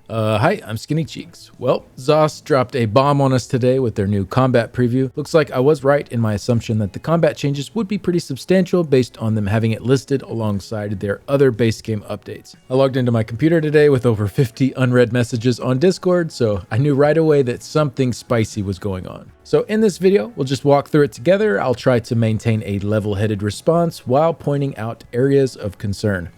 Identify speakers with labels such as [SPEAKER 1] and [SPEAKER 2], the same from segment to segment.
[SPEAKER 1] Hi, I'm Skinny Cheeks. Well, ZOS dropped a bomb on us today with their new combat preview. Looks like I was right in my assumption that the combat changes would be pretty substantial based on them having it listed alongside their other base game updates. I logged into my computer today with over 50 unread messages on Discord, so I knew right away that something spicy was going on. So in this video, we'll just walk through it together. I'll try to maintain a level-headed response while pointing out areas of concern.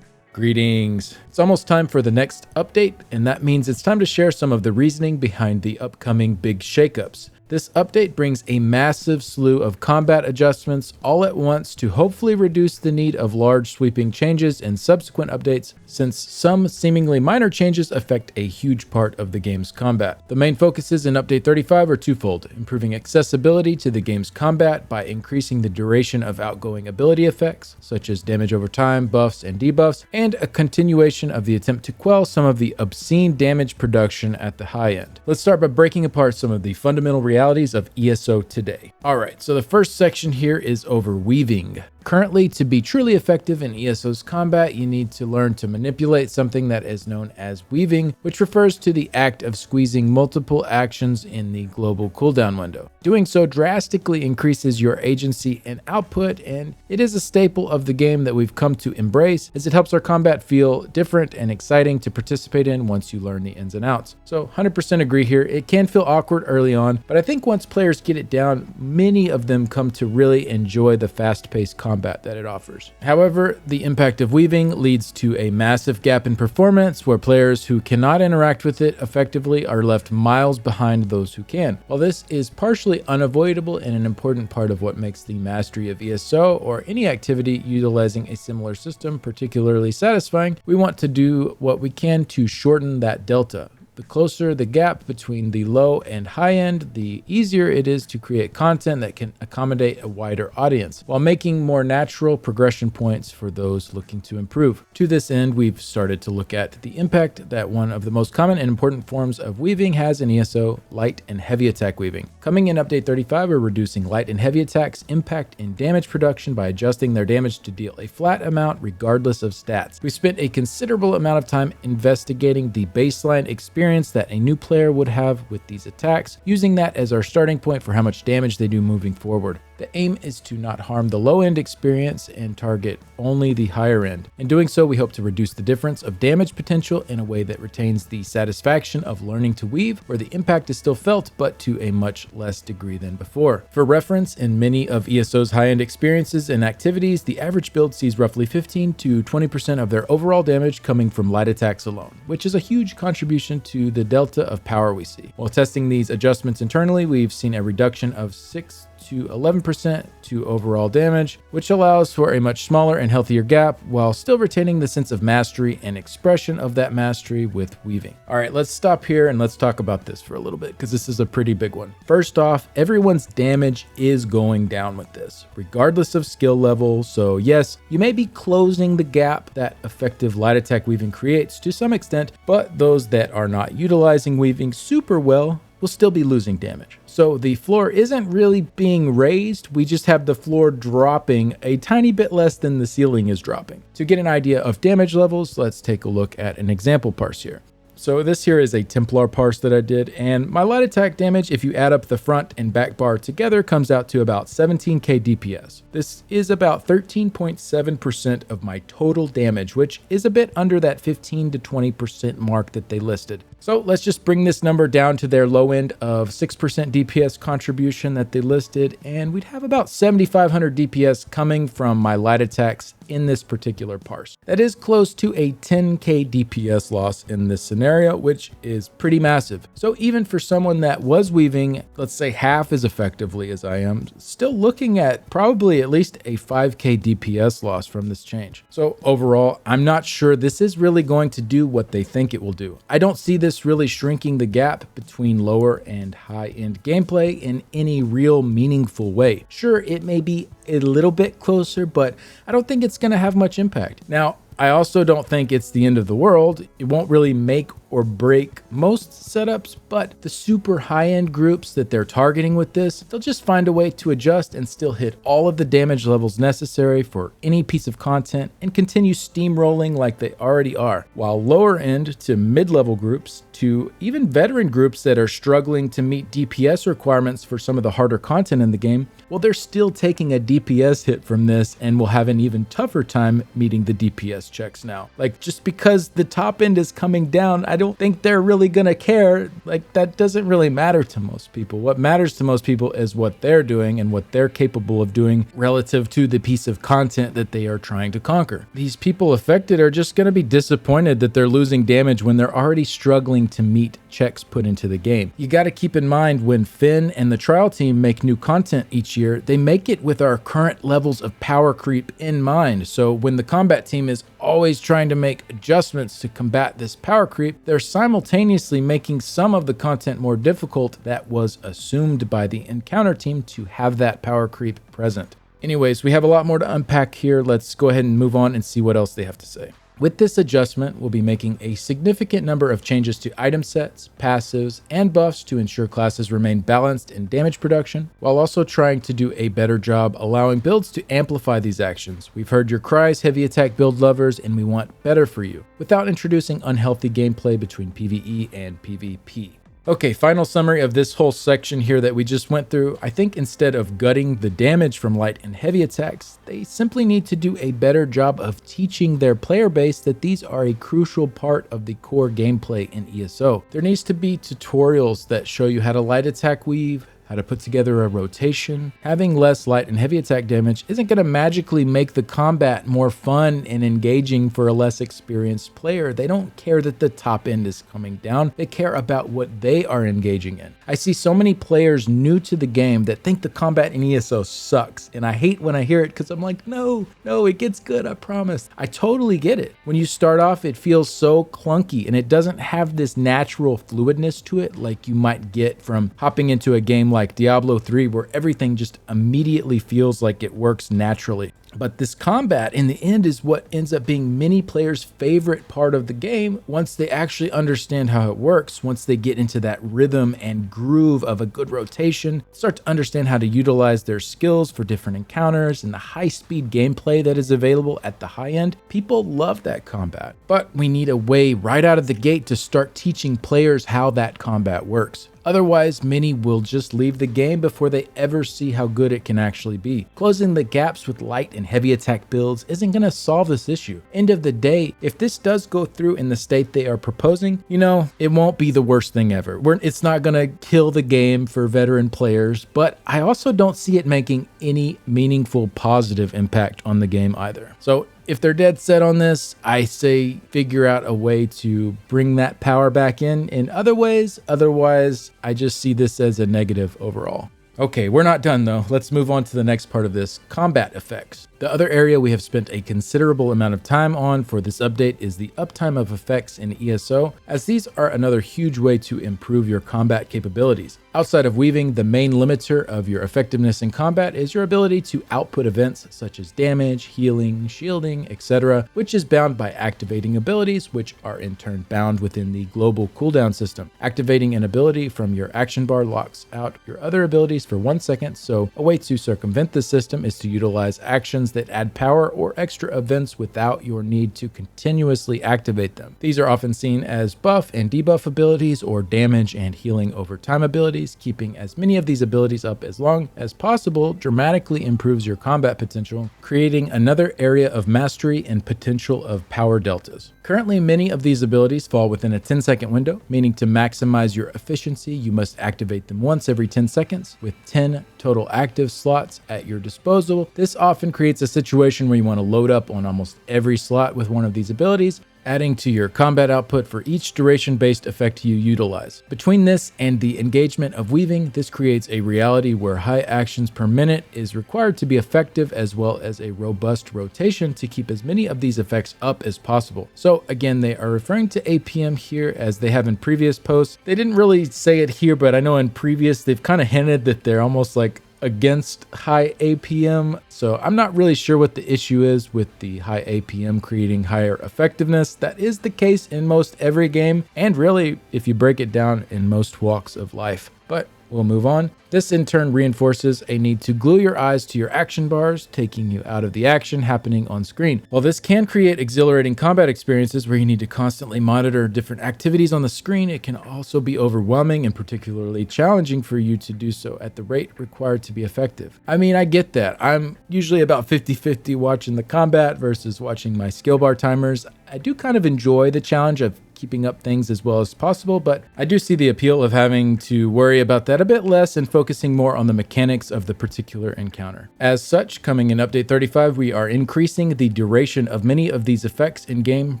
[SPEAKER 1] Greetings. It's almost time for the next update, and that means it's time to share some of the reasoning behind the upcoming big shakeups. This update brings a massive slew of combat adjustments all at once to hopefully reduce the need of large sweeping changes in subsequent updates, since some seemingly minor changes affect a huge part of the game's combat. The main focuses in Update 35 are twofold: improving accessibility to the game's combat by increasing the duration of outgoing ability effects, such as damage over time, buffs, and debuffs, and a continuation of the attempt to quell some of the obscene damage production at the high end. Let's start by breaking apart some of the fundamental realities of ESO today. Alright, so the first section here is over weaving. Currently, to be truly effective in ESO's combat, you need to learn to manipulate something that is known as weaving, which refers to the act of squeezing multiple actions in the global cooldown window. Doing so drastically increases your agency and output, and it is a staple of the game that we've come to embrace, as it helps our combat feel different and exciting to participate in once you learn the ins and outs. So 100% agree here. It can feel awkward early on, but I think once players get it down, many of them come to really enjoy the fast-paced combat that it offers. However, the impact of weaving leads to a massive gap in performance, where players who cannot interact with it effectively are left miles behind those who can. While this is partially unavoidable and an important part of what makes the mastery of ESO or any activity utilizing a similar system particularly satisfying, we want to do what we can to shorten that delta. The closer the gap between the low and high end, the easier it is to create content that can accommodate a wider audience, while making more natural progression points for those looking to improve. To this end, we've started to look at the impact that one of the most common and important forms of weaving has in ESO, light and heavy attack weaving. Coming in Update 35, we're reducing light and heavy attacks' impact in damage production by adjusting their damage to deal a flat amount regardless of stats. We spent a considerable amount of time investigating the baseline experience that a new player would have with these attacks, using that as our starting point for how much damage they do moving forward. The aim is to not harm the low-end experience and target only the higher end. In doing so, we hope to reduce the difference of damage potential in a way that retains the satisfaction of learning to weave, where the impact is still felt, but to a much less degree than before. For reference, in many of ESO's high-end experiences and activities, the average build sees roughly 15 to 20% of their overall damage coming from light attacks alone, which is a huge contribution to the delta of power we see. While testing these adjustments internally, we've seen a reduction of 6 to 11% to overall damage, which allows for a much smaller and healthier gap while still retaining the sense of mastery and expression of that mastery with weaving. All right, let's stop here and let's talk about this for a little bit, because this is a pretty big one. First off, everyone's damage is going down with this, regardless of skill level. So yes, you may be closing the gap that effective light attack weaving creates to some extent, but those that are not utilizing weaving super well will still be losing damage. So the floor isn't really being raised, we just have the floor dropping a tiny bit less than the ceiling is dropping. To get an idea of damage levels, let's take a look at an example parse here. So this here is a Templar parse that I did, and my light attack damage, if you add up the front and back bar together, comes out to about 17k DPS. This is about 13.7% of my total damage, which is a bit under that 15 to 20% mark that they listed. So let's just bring this number down to their low end of 6% DPS contribution that they listed, and we'd have about 7,500 DPS coming from my light attacks in this particular parse. That is close to a 10k DPS loss in this scenario, which is pretty massive. So even for someone that was weaving, let's say half as effectively as I am, still looking at probably at least a 5k DPS loss from this change. So overall, I'm not sure this is really going to do what they think it will do. I don't see this really shrinking the gap between lower and high-end gameplay in any real meaningful way. Sure, it may be a little bit closer, but I don't think it's going to have much impact. Now, I also don't think it's the end of the world. It won't really make or break most setups, but the super high-end groups that they're targeting with this, they'll just find a way to adjust and still hit all of the damage levels necessary for any piece of content and continue steamrolling like they already are. While lower end to mid-level groups to even veteran groups that are struggling to meet DPS requirements for some of the harder content in the game, well, they're still taking a DPS hit from this and will have an even tougher time meeting the DPS checks now. Like, just because the top end is coming down, I don't think they're really gonna care. Like, that doesn't really matter to most people. What matters to most people is what they're doing and what they're capable of doing relative to the piece of content that they are trying to conquer. These people affected are just gonna be disappointed that they're losing damage when they're already struggling to meet checks put into the game. You got to keep in mind, when Finn and the trial team make new content each year, they make it with our current levels of power creep in mind. So when the combat team is always trying to make adjustments to combat this power creep, they're simultaneously making some of the content more difficult that was assumed by the encounter team to have that power creep present. Anyways, we have a lot more to unpack here. Let's go ahead and move on and see what else they have to say. With this adjustment, we'll be making a significant number of changes to item sets, passives, and buffs to ensure classes remain balanced in damage production, while also trying to do a better job allowing builds to amplify these actions. We've heard your cries, heavy attack build lovers, and we want better for you, without introducing unhealthy gameplay between PvE and PvP. Okay, final summary of this whole section here that we just went through. I think instead of gutting the damage from light and heavy attacks, they simply need to do a better job of teaching their player base that these are a crucial part of the core gameplay in ESO. There needs to be tutorials that show you how to light attack weave, how to put together a rotation. Having less light and heavy attack damage isn't going to magically make the combat more fun and engaging for a less experienced player. They don't care that the top end is coming down. They care about what they are engaging in. I see so many players new to the game that think the combat in ESO sucks, and I hate when I hear it because I'm like, no, it gets good, I promise. I totally get it. When you start off, it feels so clunky and it doesn't have this natural fluidness to it like you might get from hopping into a game like Diablo 3, where everything just immediately feels like it works naturally. But this combat in the end is what ends up being many players' favorite part of the game once they actually understand how it works, once they get into that rhythm and groove of a good rotation, start to understand how to utilize their skills for different encounters and the high-speed gameplay that is available at the high end. People love that combat, but we need a way right out of the gate to start teaching players how that combat works. Otherwise, many will just leave the game before they ever see how good it can actually be. Closing the gaps with light and heavy attack builds isn't going to solve this issue. End of the day, if this does go through in the state they are proposing, it won't be the worst thing ever. It's not going to kill the game for veteran players, but I also don't see it making any meaningful positive impact on the game either. So if they're dead set on this, I say figure out a way to bring that power back in other ways. Otherwise, I just see this as a negative overall. Okay, we're not done though. Let's move on to the next part of this, combat effects. The other area we have spent a considerable amount of time on for this update is the uptime of effects in ESO, as these are another huge way to improve your combat capabilities. Outside of weaving, the main limiter of your effectiveness in combat is your ability to output events such as damage, healing, shielding, etc., which is bound by activating abilities, which are in turn bound within the global cooldown system. Activating an ability from your action bar locks out your other abilities for 1 second, so a way to circumvent this system is to utilize actions that add power or extra events without your need to continuously activate them. These are often seen as buff and debuff abilities or damage and healing over time abilities. Keeping as many of these abilities up as long as possible dramatically improves your combat potential, creating another area of mastery and potential of power deltas. Currently, many of these abilities fall within a 10-second window, meaning to maximize your efficiency, you must activate them once every 10 seconds with 10 total active slots at your disposal. This often creates a situation where you want to load up on almost every slot with one of these abilities, adding to your combat output for each duration-based effect you utilize. Between this and the engagement of weaving, this creates a reality where high actions per minute is required to be effective, as well as a robust rotation to keep as many of these effects up as possible. So again, they are referring to APM here as they have in previous posts. They didn't really say it here, but I know in previous they've kind of hinted that they're almost like against high APM, so I'm not really sure what the issue is with the high APM creating higher effectiveness. That is the case in most every game, and really, if you break it down, in most walks of life. But we'll move on. This in turn reinforces a need to glue your eyes to your action bars, taking you out of the action happening on screen. While this can create exhilarating combat experiences where you need to constantly monitor different activities on the screen, it can also be overwhelming and particularly challenging for you to do so at the rate required to be effective. I mean, I get that. I'm usually about 50-50 watching the combat versus watching my skill bar timers. I do kind of enjoy the challenge of keeping up things as well as possible, but I do see the appeal of having to worry about that a bit less and focusing more on the mechanics of the particular encounter. As such, coming in update 35, we are increasing the duration of many of these effects in game,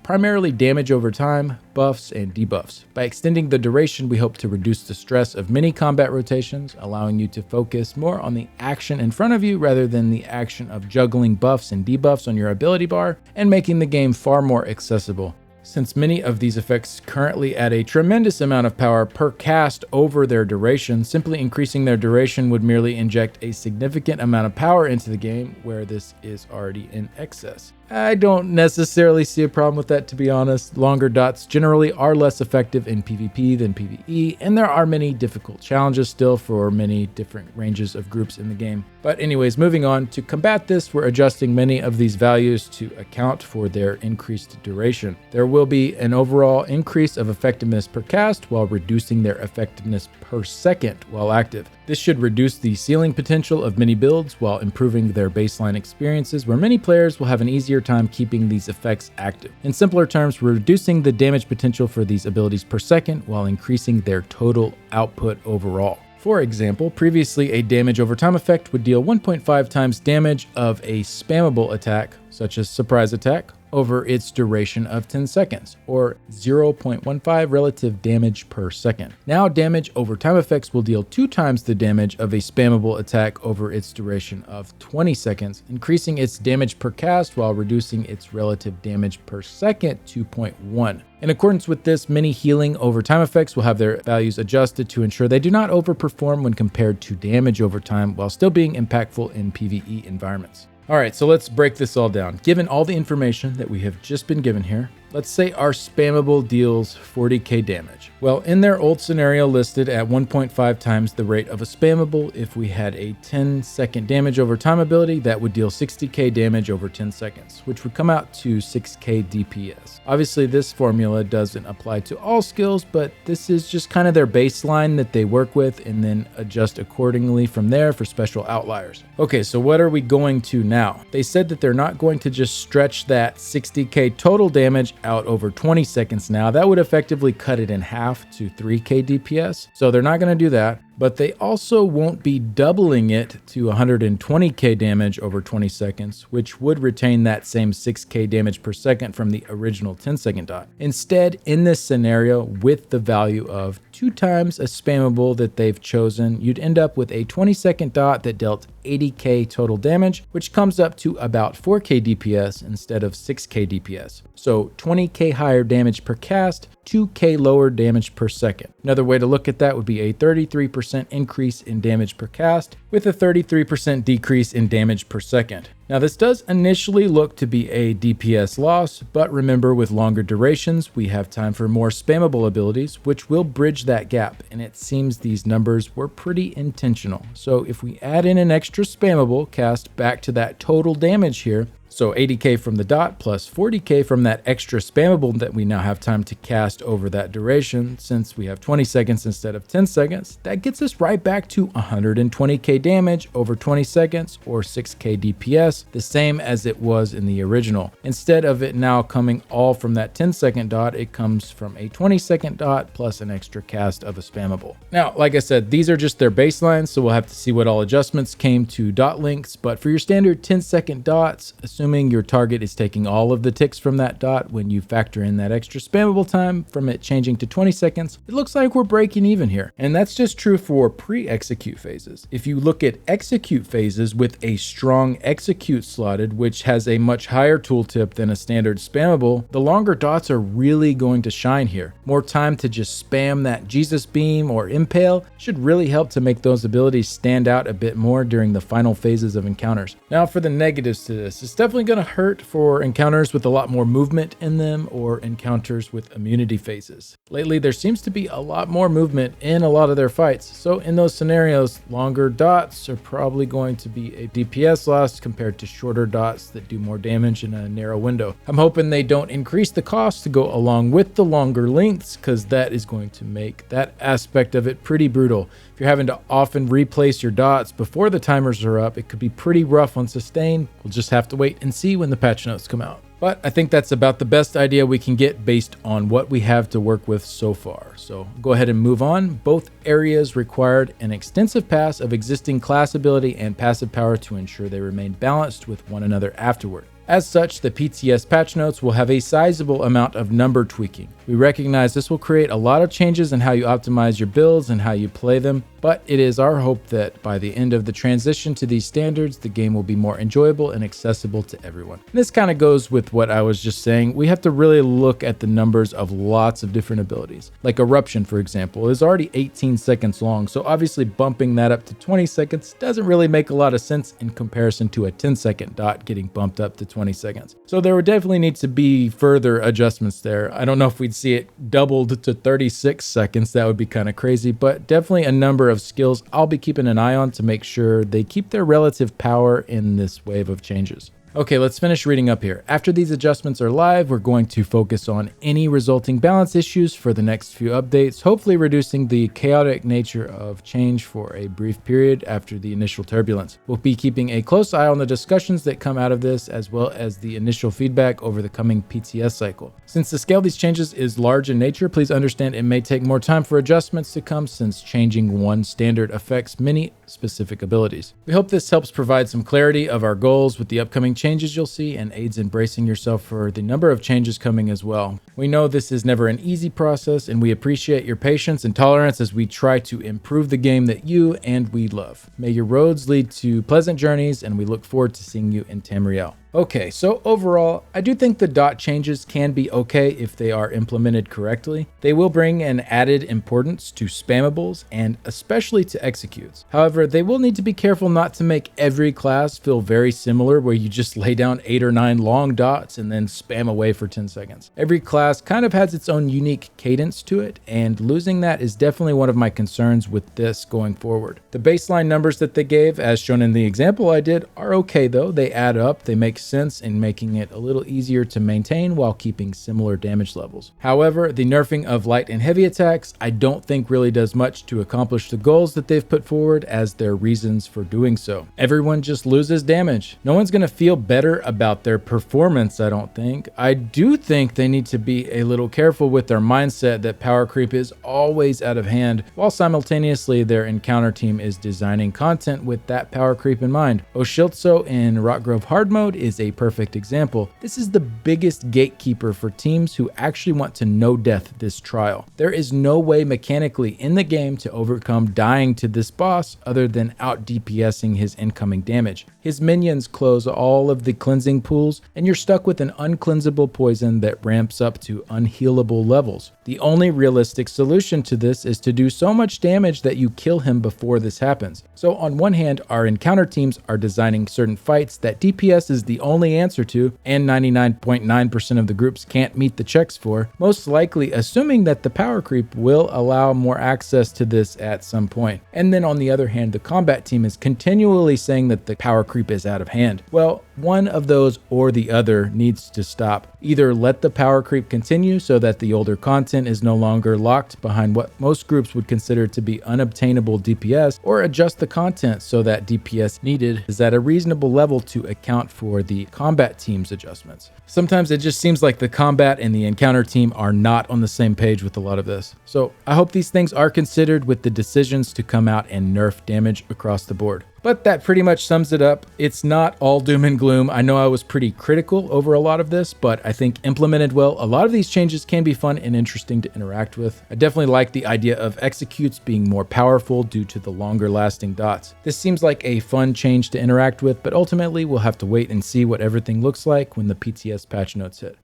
[SPEAKER 1] primarily damage over time, buffs, and debuffs. By extending the duration, we hope to reduce the stress of many combat rotations, allowing you to focus more on the action in front of you rather than the action of juggling buffs and debuffs on your ability bar, and making the game far more accessible. Since many of these effects currently add a tremendous amount of power per cast over their duration, simply increasing their duration would merely inject a significant amount of power into the game where this is already in excess. I don't necessarily see a problem with that, to be honest. Longer dots generally are less effective in PvP than PvE, and there are many difficult challenges still for many different ranges of groups in the game. But anyways, moving on, to combat this, we're adjusting many of these values to account for their increased duration. There will be an overall increase of effectiveness per cast while reducing their effectiveness per second while active. This should reduce the ceiling potential of many builds while improving their baseline experiences, where many players will have an easier time keeping these effects active. In simpler terms, we're reducing the damage potential for these abilities per second while increasing their total output overall. For example, previously a damage over time effect would deal 1.5 times damage of a spammable attack, such as surprise attack, over its duration of 10 seconds, or 0.15 relative damage per second. Now, damage over time effects will deal 2 times the damage of a spammable attack over its duration of 20 seconds, increasing its damage per cast while reducing its relative damage per second to 0.1. In accordance with this, many healing over time effects will have their values adjusted to ensure they do not overperform when compared to damage over time while still being impactful in PvE environments. Alright, so let's break this all down. Given all the information that we have just been given here, let's say our spammable deals 40k damage. Well, in their old scenario listed at 1.5 times the rate of a spammable, if we had a 10-second damage over time ability, that would deal 60k damage over 10 seconds, which would come out to 6k DPS. Obviously, this formula doesn't apply to all skills, but this is just kind of their baseline that they work with and then adjust accordingly from there for special outliers. Okay, so what are we going to now? They said that they're not going to just stretch that 60k total damage out over 20 seconds now. That would effectively cut it in half to 3k DPS. So they're not going to do that, but they also won't be doubling it to 120k damage over 20 seconds, which would retain that same 6k damage per second from the original 10-second dot. Instead, in this scenario, with the value of 2 times a spammable that they've chosen, you'd end up with a 20-second dot that dealt 80k total damage, which comes up to about 4k DPS instead of 6k DPS. So 20k higher damage per cast, 2k lower damage per second. Another way to look at that would be a 33% increase in damage per cast with a 33% decrease in damage per second. Now, this does initially look to be a DPS loss, but remember, with longer durations, we have time for more spammable abilities, which will bridge that gap, and it seems these numbers were pretty intentional. So if we add in an extra spammable cast back to that total damage here, so 80k from the dot plus 40k from that extra spammable that we now have time to cast over that duration, since we have 20 seconds instead of 10 seconds, that gets us right back to 120k damage over 20 seconds or 6k DPS, the same as it was in the original. Instead of it now coming all from that 10-second dot, it comes from a 20-second dot plus an extra cast of a spammable. Now, like I said, these are just their baselines, so we'll have to see what all adjustments came to dot lengths, but for your standard 10-second dots, assuming your target is taking all of the ticks from that dot when you factor in that extra spammable time from it changing to 20 seconds, it looks like we're breaking even here. And that's just true for pre-execute phases. If you look at execute phases with a strong execute slotted, which has a much higher tooltip than a standard spammable, the longer dots are really going to shine here. More time to just spam that Jesus beam or impale should really help to make those abilities stand out a bit more during the final phases of encounters. Now for the negatives to this, it's definitely going to hurt for encounters with a lot more movement in them or encounters with immunity phases. Lately there seems to be a lot more movement in a lot of their fights, so in those scenarios, longer dots are probably going to be a DPS loss compared to shorter dots that do more damage in a narrow window. I'm hoping they don't increase the cost to go along with the longer lengths, because that is going to make that aspect of it pretty brutal. If you're having to often replace your dots before the timers are up, it could be pretty rough on sustain. We'll just have to wait and see when the patch notes come out. But I think that's about the best idea we can get based on what we have to work with so far. So go ahead and move on. Both areas required an extensive pass of existing class ability and passive power to ensure they remain balanced with one another afterward. As such, the PTS patch notes will have a sizable amount of number tweaking. We recognize this will create a lot of changes in how you optimize your builds and how you play them, but it is our hope that by the end of the transition to these standards, the game will be more enjoyable and accessible to everyone. And this kind of goes with what I was just saying. We have to really look at the numbers of lots of different abilities. Like Eruption, for example, is already 18 seconds long, so obviously bumping that up to 20 seconds doesn't really make a lot of sense in comparison to a 10-second dot getting bumped up to 20 seconds. So there would definitely need to be further adjustments there. I don't know if we'd see it doubled to 36 seconds. That would be kind of crazy, but definitely a number of skills I'll be keeping an eye on to make sure they keep their relative power in this wave of changes. Okay, let's finish reading up here. After these adjustments are live, we're going to focus on any resulting balance issues for the next few updates, hopefully reducing the chaotic nature of change for a brief period after the initial turbulence. We'll be keeping a close eye on the discussions that come out of this, as well as the initial feedback over the coming PTS cycle. Since the scale of these changes is large in nature, please understand it may take more time for adjustments to come, since changing one standard affects many specific abilities. We hope this helps provide some clarity of our goals with the upcoming changes you'll see and aids in bracing yourself for the number of changes coming as well. We know this is never an easy process, and we appreciate your patience and tolerance as we try to improve the game that you and we love. May your roads lead to pleasant journeys, and we look forward to seeing you in Tamriel. Okay, so overall, I do think the dot changes can be okay if they are implemented correctly. They will bring an added importance to spammables and especially to executes. However, they will need to be careful not to make every class feel very similar, where you just lay down 8 or 9 long dots and then spam away for 10 seconds. Every class kind of has its own unique cadence to it, and losing that is definitely one of my concerns with this going forward. The baseline numbers that they gave, as shown in the example I did, are okay though. They add up, they make sense in making it a little easier to maintain while keeping similar damage levels. However, the nerfing of light and heavy attacks I don't think really does much to accomplish the goals that they've put forward as their reasons for doing so. Everyone just loses damage. No one's going to feel better about their performance, I don't think. I do think they need to be a little careful with their mindset that power creep is always out of hand, while simultaneously their encounter team is designing content with that power creep in mind. Oshiltso in Rockgrove hard mode is a perfect example. This is the biggest gatekeeper for teams who actually want to no-death this trial. There is no way mechanically in the game to overcome dying to this boss other than out DPSing his incoming damage. His minions close all of the cleansing pools, and you're stuck with an uncleansable poison that ramps up to unhealable levels. The only realistic solution to this is to do so much damage that you kill him before this happens. So on one hand, our encounter teams are designing certain fights that DPS is the only answer to, and 99.9% of the groups can't meet the checks for, most likely assuming that the power creep will allow more access to this at some point. And then on the other hand, the combat team is continually saying that the power creep is out of hand. Well, one of those or the other needs to stop. Either let the power creep continue so that the older content is no longer locked behind what most groups would consider to be unobtainable DPS, or adjust the content so that DPS needed is at a reasonable level to account for the combat team's adjustments. Sometimes it just seems like the combat and the encounter team are not on the same page with a lot of this. So I hope these things are considered with the decisions to come out and nerf damage across the board. But that pretty much sums it up. It's not all doom and gloom. I know I was pretty critical over a lot of this, but I think implemented well, a lot of these changes can be fun and interesting to interact with. I definitely like the idea of executes being more powerful due to the longer lasting dots. This seems like a fun change to interact with, but ultimately we'll have to wait and see what everything looks like when the PTS patch notes hit.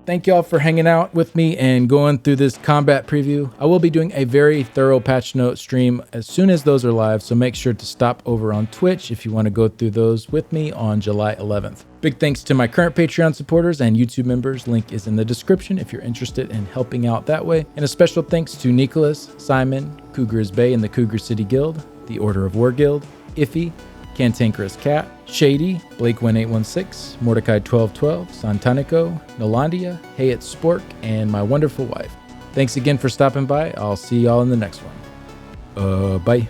[SPEAKER 1] Thank y'all for hanging out with me and going through this combat preview. I will be doing a very thorough patch note stream as soon as those are live, so make sure to stop over on Twitch if you want to go through those with me on July 11th. Big thanks to my current Patreon supporters and YouTube members. Link is in the description if you're interested in helping out that way. And a special thanks to Nicholas, Simon, Cougar's Bay and the Cougar City Guild, the Order of War Guild, Iffy, Cantankerous Cat, Shady, Blake1816, Mordecai1212, Santanico, Nolandia, Hey It's Spork, and my wonderful wife. Thanks again for stopping by. I'll see y'all in the next one. Bye.